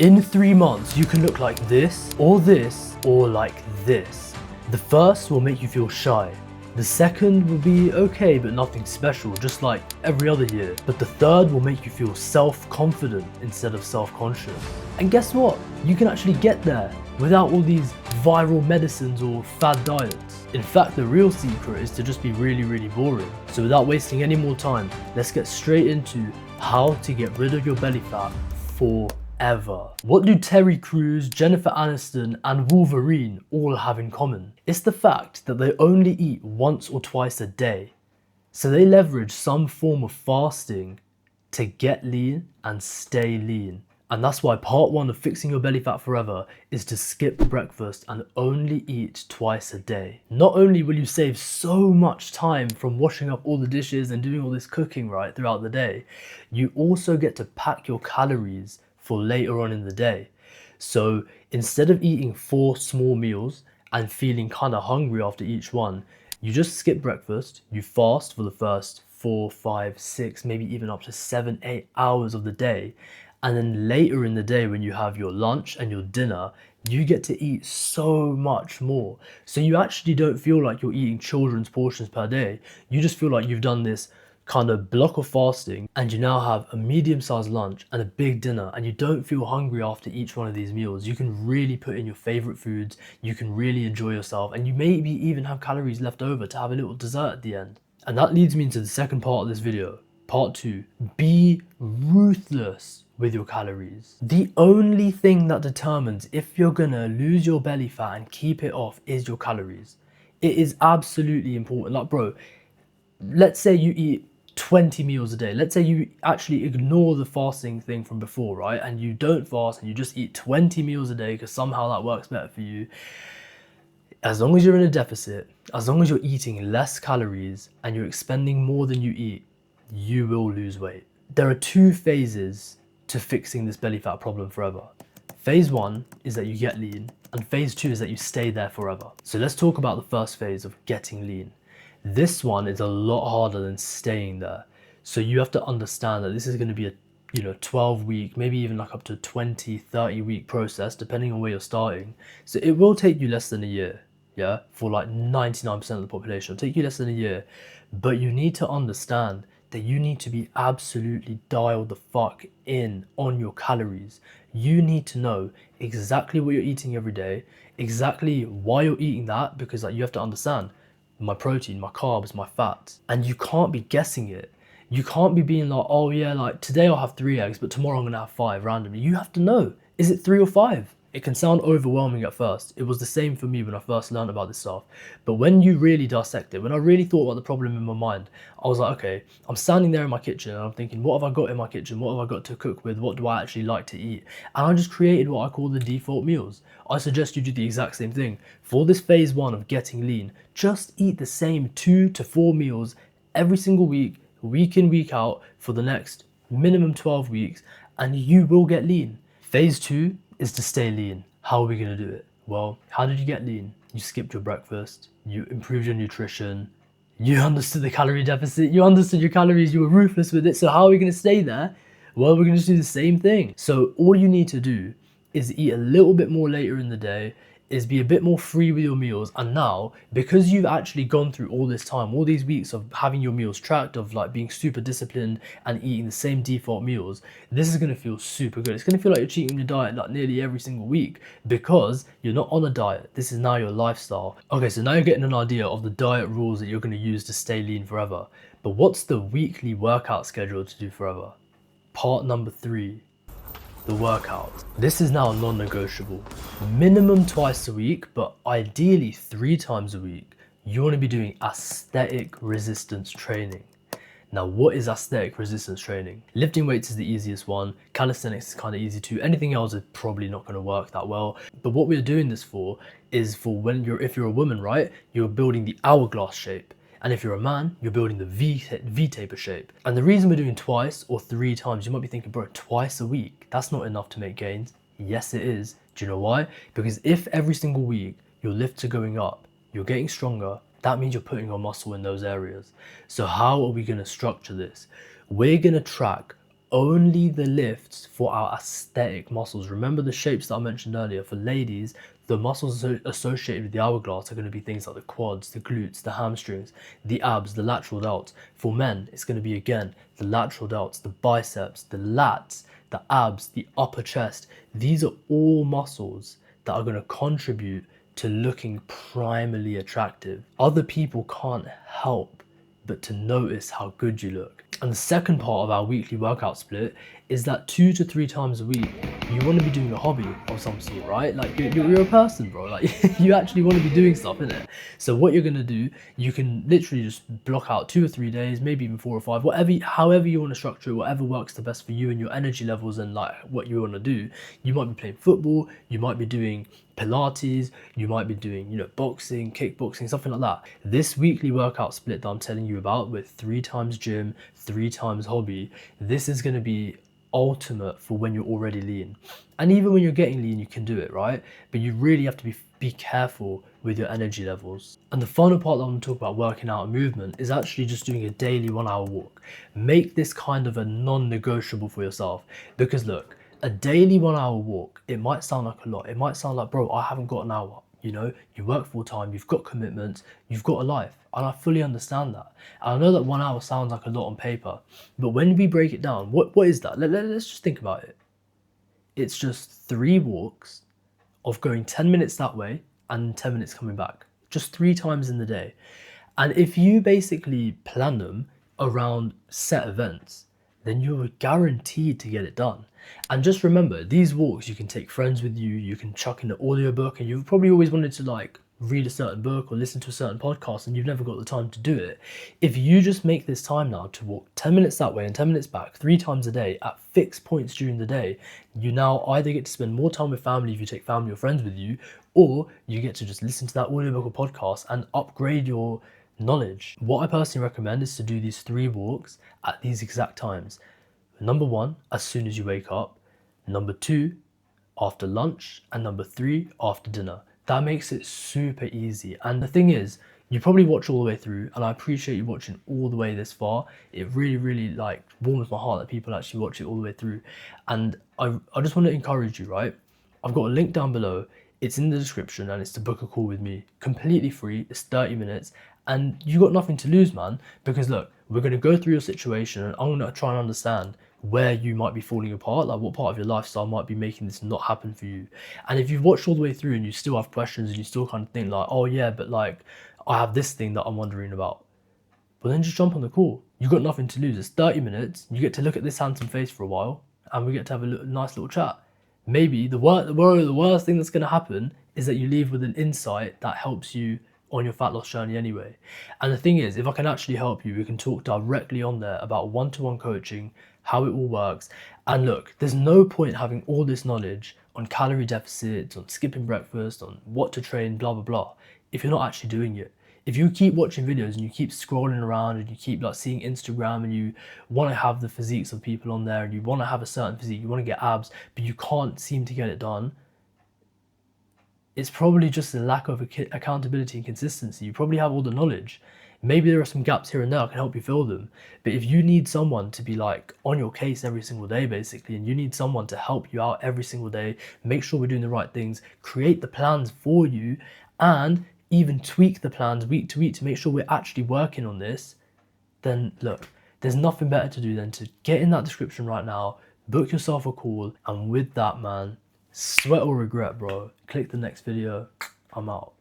In 3 months, you can look like this, or like this. The first will make you feel shy. The second will be okay, but nothing special, just like every other year. But the third will make you feel self-confident instead of self-conscious. And guess what? You can actually get there without all these viral medicines or fad diets. In fact, the real secret is to just be really boring. So without wasting any more time, let's get straight into how to get rid of your belly fat forever. What do Terry Crews, Jennifer Aniston and Wolverine all have in common? It's the fact that they only eat once or twice a day. So they leverage some form of fasting to get lean and stay lean. And that's why part 1 of fixing your belly fat forever is to skip breakfast and only eat twice a day. Not only will you save so much time from washing up all the dishes and doing all this cooking right throughout the day, you also get to pack your calories for later on in the day. So instead of eating 4 small meals and feeling kind of hungry after each one, you just skip breakfast, you fast for the first 4, 5, 6, maybe even up to 7, 8 hours of the day. And then later in the day when you have your lunch and your dinner, you get to eat so much more. So you actually don't feel like you're eating children's portions per day. You just feel like you've done this kind of block of fasting and you now have a medium-sized lunch and a big dinner, and you don't feel hungry after each one of these meals. You can really put in your favorite foods, you can really enjoy yourself, and you maybe even have calories left over to have a little dessert at the end. And that leads me into the second part of this video. Part 2, be ruthless with your calories. The only thing that determines if you're gonna lose your belly fat and keep it off is your calories. It is absolutely important. Like bro, let's say you eat 20 meals a day. Let's say you actually ignore the fasting thing from before, right? And you don't fast and you just eat 20 meals a day because somehow that works better for you. As long as you're in a deficit, as long as you're eating less calories and you're expending more than you eat, you will lose weight. There are 2 phases to fixing this belly fat problem forever. Phase 1 is that you get lean, and phase 2 is that you stay there forever. So let's talk about the first phase of getting lean. This one is a lot harder than staying there. So you have to understand that this is going to be a 12-week, maybe even like up to 20, 30-week process, depending on where you're starting. So it will take you less than a year, yeah, for like 99% of the population. It'll take you less than a year, but you need to understand that you need to be absolutely dialed the fuck in on your calories. You need to know exactly what you're eating every day, exactly why you're eating that, because like you have to understand my protein, my carbs, my fats, and you can't be guessing it. You can't be being like, oh yeah, like today I'll have 3 eggs, but tomorrow I'm gonna have 5 randomly. You have to know, is it 3 or 5? It can sound overwhelming at first. It was the same for me when I first learned about this stuff. But when you really dissect it, when I really thought about the problem in my mind, I was like, okay, I'm standing there in my kitchen and I'm thinking, what have I got in my kitchen? What have I got to cook with? What do I actually like to eat? And I just created what I call the default meals. I suggest you do the exact same thing. For this phase 1 of getting lean, just eat the same 2 to 4 meals every single week, week in, week out, for the next minimum 12 weeks, and you will get lean. Phase 2 is to stay lean. How are we gonna do it? Well, how did you get lean? You skipped your breakfast, you improved your nutrition, you understood the calorie deficit, you understood your calories, you were ruthless with it. So how are we gonna stay there? Well, we're gonna just do the same thing. So all you need to do is eat a little bit more later in the day, is be a bit more free with your meals. And now, because you've actually gone through all this time, all these weeks of having your meals tracked, of like being super disciplined and eating the same default meals, this is going to feel super good. It's going to feel like you're cheating your diet like nearly every single week, because you're not on a diet. This is now your lifestyle. Okay, so now you're getting an idea of the diet rules that you're going to use to stay lean forever. But what's the weekly workout schedule to do forever? Part number 3. The workout. This is now non-negotiable. Minimum twice a week, but ideally 3 times a week. You want to be doing aesthetic resistance training. Now, what is aesthetic resistance training? Lifting weights is the easiest one. Calisthenics is kind of easy too. Anything else is probably not going to work that well. But what we're doing this for is for when if you're a woman, right? You're building the hourglass shape. And if you're a man, you're building the V-taper shape. And the reason we're doing twice or 3 times, you might be thinking, bro, twice a week, that's not enough to make gains. Yes, it is. Do you know why? Because if every single week your lifts are going up, you're getting stronger, that means you're putting on muscle in those areas. So how are we going to structure this? We're going to track only the lifts for our aesthetic muscles. Remember the shapes that I mentioned earlier. For ladies, the muscles associated with the hourglass are going to be things like the quads, the glutes, the hamstrings, the abs, the lateral delts. For men, it's going to be, again, the lateral delts, the biceps, the lats, the abs, the upper chest. These are all muscles that are going to contribute to looking primally attractive. Other people can't help but to notice how good you look. And the second part of our weekly workout split is that 2 to 3 times a week, you want to be doing a hobby of some sort, right? Like you're a person, bro. Like you actually want to be doing stuff, innit? So what you're gonna do, you can literally just block out 2 or 3 days, maybe even 4 or 5, whatever, however you want to structure it, whatever works the best for you and your energy levels and like what you want to do. You might be playing football, you might be doing Pilates, you might be doing, boxing, kickboxing, something like that. This weekly workout split that I'm telling you about with 3 times gym, 3 times hobby, this is going to be ultimate for when you're already lean. And even when you're getting lean, you can do it, right? But you really have to be careful with your energy levels. And the final part that I'm going to talk about working out and movement is actually just doing a daily 1-hour walk. Make this kind of a non-negotiable for yourself, because look, a daily 1-hour walk, it might sound like a lot. It might sound like, bro, I haven't got an hour. You work full time, you've got commitments, you've got a life. And I fully understand that. And I know that 1 hour sounds like a lot on paper, but when we break it down, what is that? Let's just think about it. It's just 3 walks of going 10 minutes that way and 10 minutes coming back, just 3 times in the day. And if you basically plan them around set events, then you're guaranteed to get it done. And just remember, these walks, you can take friends with you, you can chuck in an audiobook, and you've probably always wanted to like read a certain book or listen to a certain podcast and you've never got the time to do it. If you just make this time now to walk 10 minutes that way and 10 minutes back 3 times a day at fixed points during the day, you now either get to spend more time with family if you take family or friends with you, or you get to just listen to that audiobook or podcast and upgrade your knowledge. What I personally recommend is to do these 3 walks at these exact times. Number 1, as soon as you wake up. Number 2, after lunch. And number 3, after dinner. That makes it super easy. And the thing is, you probably watch all the way through, and I appreciate you watching all the way this far. It really, really like warms my heart that people actually watch it all the way through. And I just want to encourage you, right? I've got a link down below. It's in the description, and it's to book a call with me. Completely free. It's 30 minutes. And you got nothing to lose, man. Because look, we're going to go through your situation, and I'm going to try and understand where you might be falling apart, like what part of your lifestyle might be making this not happen for you. And if you've watched all the way through and you still have questions and you still kind of think like, oh yeah, but like I have this thing that I'm wondering about, well then just jump on the call. You've got nothing to lose. It's 30 minutes. You get to look at this handsome face for a while, and we get to have a nice little chat. Maybe the worst thing that's going to happen is that you leave with an insight that helps you on your fat loss journey anyway. And the thing is, if I can actually help you, we can talk directly on there about one-to-one coaching, how it all works. And look, there's no point having all this knowledge on calorie deficits, on skipping breakfast, on what to train, blah, blah, blah, if you're not actually doing it. If you keep watching videos and you keep scrolling around and you keep like seeing Instagram and you want to have the physiques of people on there and you want to have a certain physique, you want to get abs, but you can't seem to get it done, it's probably just a lack of accountability and consistency. You probably have all the knowledge. Maybe there are some gaps here and there, I can help you fill them. But if you need someone to be like on your case every single day, basically, and you need someone to help you out every single day, make sure we're doing the right things, create the plans for you, and even tweak the plans week to week to make sure we're actually working on this, then look, there's nothing better to do than to get in that description right now, book yourself a call, and with that, man, sweat or regret, bro. Click the next video. I'm out.